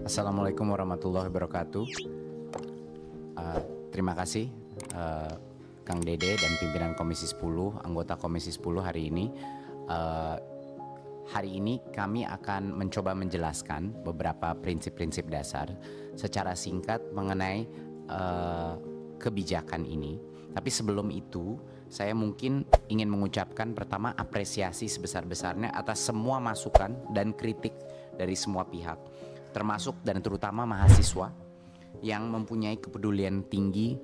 Assalamualaikum warahmatullahi wabarakatuh. Terima kasih Kang Dede dan pimpinan Komisi 10, anggota Komisi 10 hari ini. Hari ini kami akan mencoba menjelaskan beberapa prinsip-prinsip dasar secara singkat mengenai kebijakan ini. Tapi sebelum itu, saya mungkin ingin mengucapkan pertama apresiasi sebesar-besarnya atas semua masukan dan kritik dari semua pihak, termasuk dan terutama mahasiswa yang mempunyai kepedulian tinggi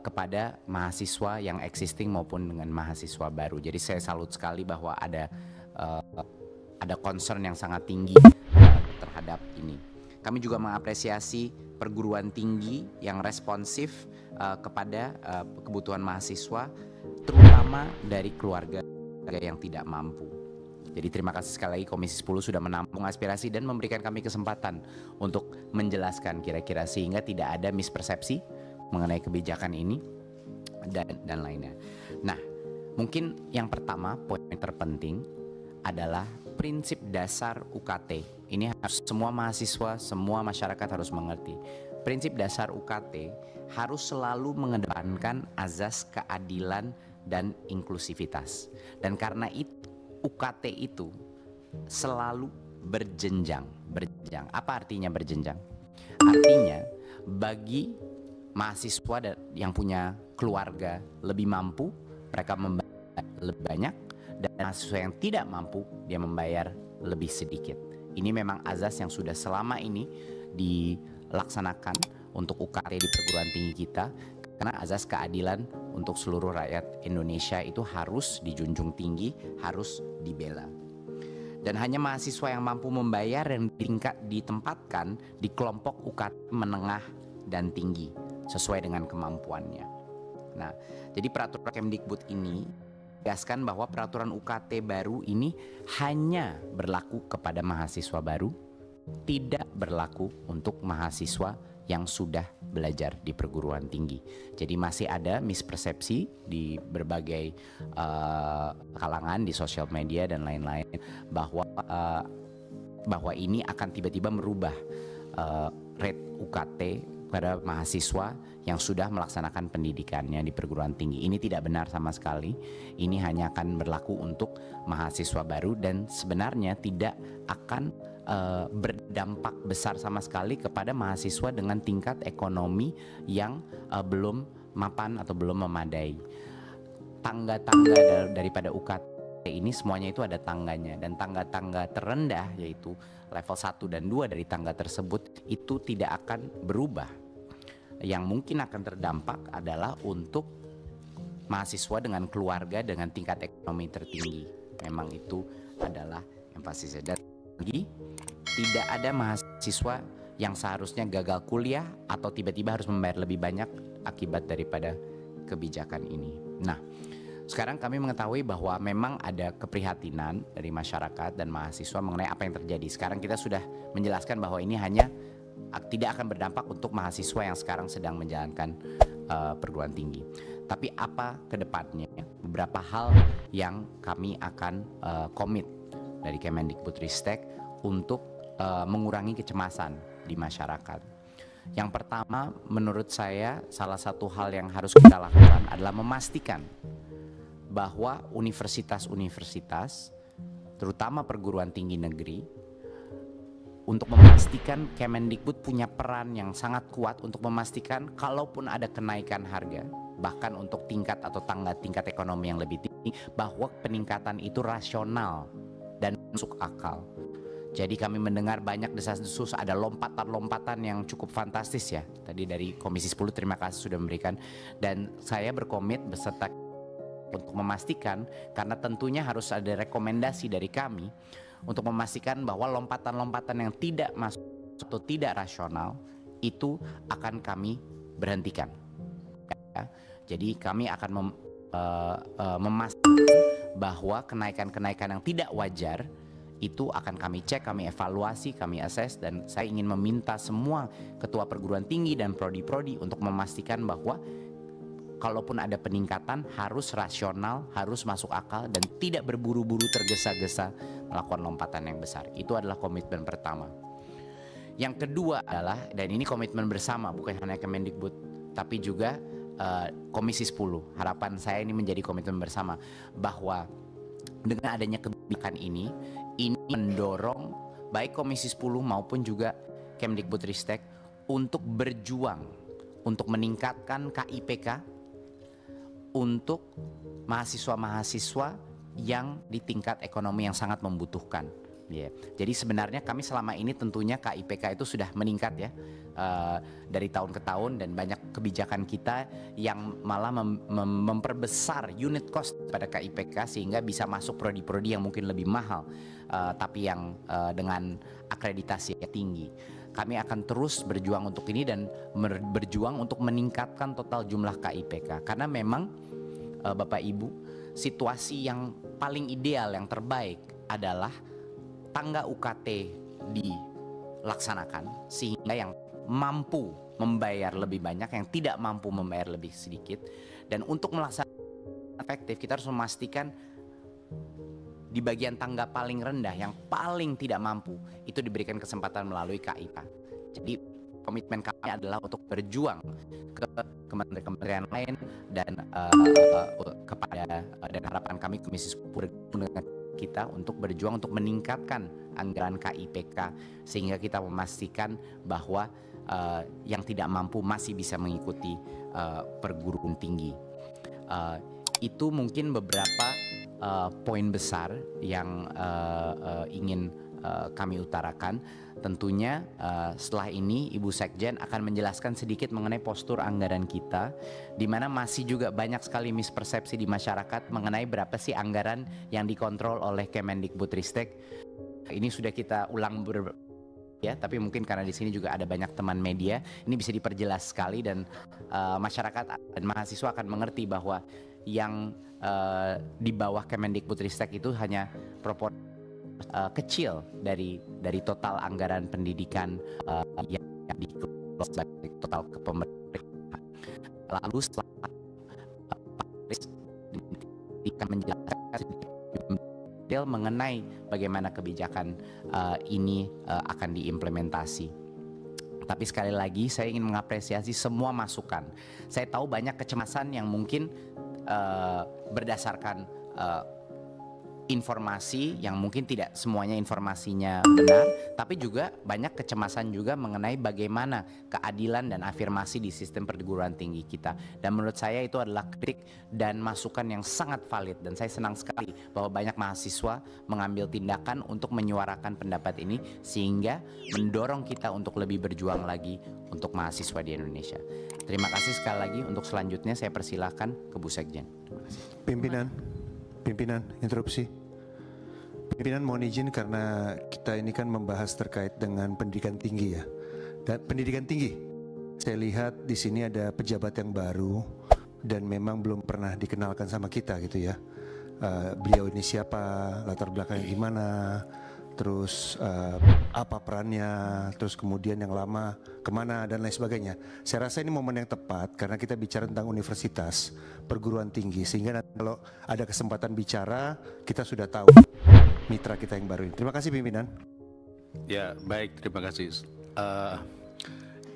kepada mahasiswa yang existing maupun dengan mahasiswa baru. Jadi saya salut sekali bahwa ada concern yang sangat tinggi terhadap ini. Kami juga mengapresiasi perguruan tinggi yang responsif kepada kebutuhan mahasiswa, terutama dari keluarga yang tidak mampu. Jadi terima kasih sekali lagi Komisi 10 sudah menampung aspirasi dan memberikan kami kesempatan untuk menjelaskan kira-kira sehingga tidak ada mispersepsi mengenai kebijakan ini dan lainnya. Nah, mungkin yang pertama poin terpenting adalah prinsip dasar UKT. Ini harus semua mahasiswa, semua masyarakat harus mengerti. Prinsip dasar UKT harus selalu mengedepankan azas keadilan dan inklusivitas. Dan karena itu UKT itu selalu berjenjang. Apa artinya berjenjang? Artinya bagi mahasiswa yang punya keluarga lebih mampu, mereka membayar lebih banyak, dan mahasiswa yang tidak mampu, dia membayar lebih sedikit. Ini memang azas yang sudah selama ini dilaksanakan untuk UKT di perguruan tinggi kita, karena azas keadilan untuk seluruh rakyat Indonesia itu harus dijunjung tinggi, harus dibela. Dan hanya mahasiswa yang mampu membayar yang ditempatkan di kelompok UKT menengah dan tinggi sesuai dengan kemampuannya. Nah, jadi peraturan Kemdikbud ini menegaskan bahwa peraturan UKT baru ini hanya berlaku kepada mahasiswa baru, tidak berlaku untuk mahasiswa yang sudah belajar di perguruan tinggi. Jadi masih ada mispersepsi di berbagai kalangan di sosial media dan lain-lain bahwa ini akan tiba-tiba merubah rate UKT pada mahasiswa yang sudah melaksanakan pendidikannya di perguruan tinggi. Ini tidak benar sama sekali. Ini hanya akan berlaku untuk mahasiswa baru dan sebenarnya tidak akan berdampak besar sama sekali kepada mahasiswa dengan tingkat ekonomi yang belum mapan atau belum memadai. Tangga-tangga daripada UKT ini semuanya itu ada tangganya, dan tangga-tangga terendah yaitu level 1 dan 2 dari tangga tersebut itu tidak akan berubah. Yang mungkin akan terdampak adalah untuk mahasiswa dengan keluarga dengan tingkat ekonomi tertinggi. Memang itu adalah yang pasti. Dan lagi tidak ada mahasiswa yang seharusnya gagal kuliah atau tiba-tiba harus membayar lebih banyak akibat daripada kebijakan ini. Nah, sekarang kami mengetahui bahwa memang ada keprihatinan dari masyarakat dan mahasiswa mengenai apa yang terjadi. Sekarang kita sudah menjelaskan bahwa ini hanya tidak akan berdampak untuk mahasiswa yang sekarang sedang menjalankan perguruan tinggi. Tapi apa ke depannya? Beberapa hal yang kami akan komit dari Kemendikbudristek untuk mengurangi kecemasan di masyarakat. Yang pertama, menurut saya salah satu hal yang harus kita lakukan adalah memastikan bahwa universitas-universitas, terutama perguruan tinggi negeri, untuk memastikan Kemendikbud punya peran yang sangat kuat untuk memastikan kalaupun ada kenaikan harga, bahkan untuk tingkat atau tingkat ekonomi yang lebih tinggi, bahwa peningkatan itu rasional dan masuk akal. Jadi kami mendengar banyak desas-desus, ada lompatan-lompatan yang cukup fantastis ya. Tadi dari Komisi 10 terima kasih sudah memberikan, dan saya berkomit beserta untuk memastikan, karena tentunya harus ada rekomendasi dari kami untuk memastikan bahwa lompatan-lompatan yang tidak masuk atau tidak rasional itu akan kami berhentikan. Ya. Jadi kami akan memastikan bahwa kenaikan-kenaikan yang tidak wajar itu akan kami cek, kami evaluasi, kami assess, dan saya ingin meminta semua ketua perguruan tinggi dan prodi-prodi untuk memastikan bahwa kalaupun ada peningkatan harus rasional, harus masuk akal, dan tidak berburu-buru tergesa-gesa melakukan lompatan yang besar. Itu adalah komitmen pertama. Yang kedua adalah, dan ini komitmen bersama bukan hanya Kemendikbud tapi juga Komisi 10. Harapan saya ini menjadi komitmen bersama bahwa dengan adanya kebijakan ini mendorong baik Komisi 10 maupun juga Kemdikbudristek untuk berjuang untuk meningkatkan KIPK untuk mahasiswa-mahasiswa yang di tingkat ekonomi yang sangat membutuhkan. Jadi sebenarnya kami selama ini tentunya KIPK itu sudah meningkat ya dari tahun ke tahun, dan banyak kebijakan kita yang malah memperbesar unit cost pada KIPK sehingga bisa masuk prodi-prodi yang mungkin lebih mahal tapi yang dengan akreditasi yang tinggi. Kami akan terus berjuang untuk ini dan berjuang untuk meningkatkan total jumlah KIPK, karena memang Bapak Ibu, situasi yang paling ideal, yang terbaik adalah tangga UKT dilaksanakan sehingga yang mampu membayar lebih banyak, yang tidak mampu membayar lebih sedikit. Dan untuk melaksanakan efektif, kita harus memastikan di bagian tangga paling rendah yang paling tidak mampu itu diberikan kesempatan melalui KIK. Jadi komitmen kami adalah untuk berjuang ke kementerian lain dan kepada dan harapan kami Komisi 10 dengan kita untuk berjuang untuk meningkatkan anggaran KIPK sehingga kita memastikan bahwa yang tidak mampu masih bisa mengikuti perguruan tinggi. Itu mungkin beberapa poin besar yang ingin kami utarakan. Tentunya setelah ini Ibu Sekjen akan menjelaskan sedikit mengenai postur anggaran kita, di mana masih juga banyak sekali mispersepsi di masyarakat mengenai berapa sih anggaran yang dikontrol oleh Kemendikbudristek. Ini sudah kita ulang ya, tapi mungkin karena di sini juga ada banyak teman media, ini bisa diperjelas sekali dan masyarakat dan mahasiswa akan mengerti bahwa yang di bawah Kemendikbudristek itu hanya proporsi kecil dari total anggaran pendidikan yang dikelola sebagai total kepemerintahan. Lalu setelah akan menjelaskan detail mengenai bagaimana kebijakan ini akan diimplementasi. Tapi sekali lagi saya ingin mengapresiasi semua masukan. Saya tahu banyak kecemasan yang mungkin berdasarkan informasi yang mungkin tidak semuanya informasinya benar, tapi juga banyak kecemasan juga mengenai bagaimana keadilan dan afirmasi di sistem perguruan tinggi kita. Dan menurut saya itu adalah kritik dan masukan yang sangat valid, dan saya senang sekali bahwa banyak mahasiswa mengambil tindakan untuk menyuarakan pendapat ini sehingga mendorong kita untuk lebih berjuang lagi untuk mahasiswa di Indonesia. Terima kasih sekali lagi. Untuk selanjutnya saya persilahkan ke Bu Sekjen. Pimpinan, interupsi. Pimpinan mohon izin karena kita ini kan membahas terkait dengan pendidikan tinggi ya. Dan pendidikan tinggi, saya lihat di sini ada pejabat yang baru dan memang belum pernah dikenalkan sama kita gitu ya. Beliau ini siapa, latar belakangnya gimana, terus apa perannya, terus kemudian yang lama kemana dan lain sebagainya. Saya rasa ini momen yang tepat karena kita bicara tentang universitas, perguruan tinggi, sehingga nanti kalau ada kesempatan bicara kita sudah tahu mitra kita yang baru ini. Terima kasih pimpinan. Ya baik, terima kasih.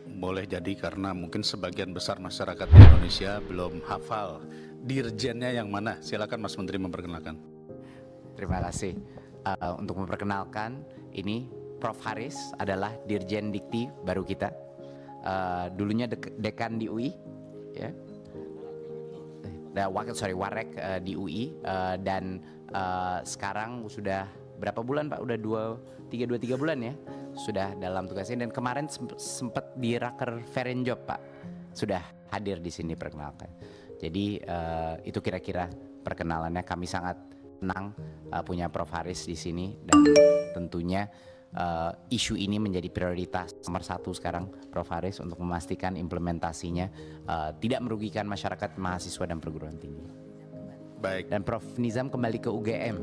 Boleh jadi karena mungkin sebagian besar masyarakat di Indonesia belum hafal dirjennya yang mana. Silakan Mas Menteri memperkenalkan. Terima kasih. Untuk memperkenalkan, ini Prof. Haris adalah Dirjen Dikti baru kita. Dulunya dekan di UI, ya. Warek di UI, dan sekarang sudah berapa bulan Pak? Udah 2-3 bulan ya, sudah dalam tugasnya. Dan kemarin sempat di Raker Ferenjob Pak, sudah hadir di sini perkenalkan. Jadi itu kira-kira perkenalannya. Kami sangat senang punya Prof. Haris di sini, dan tentunya isu ini menjadi prioritas nomor 1 sekarang Prof. Haris untuk memastikan implementasinya tidak merugikan masyarakat, mahasiswa dan perguruan tinggi. Baik. Dan Prof. Nizam kembali ke UGM.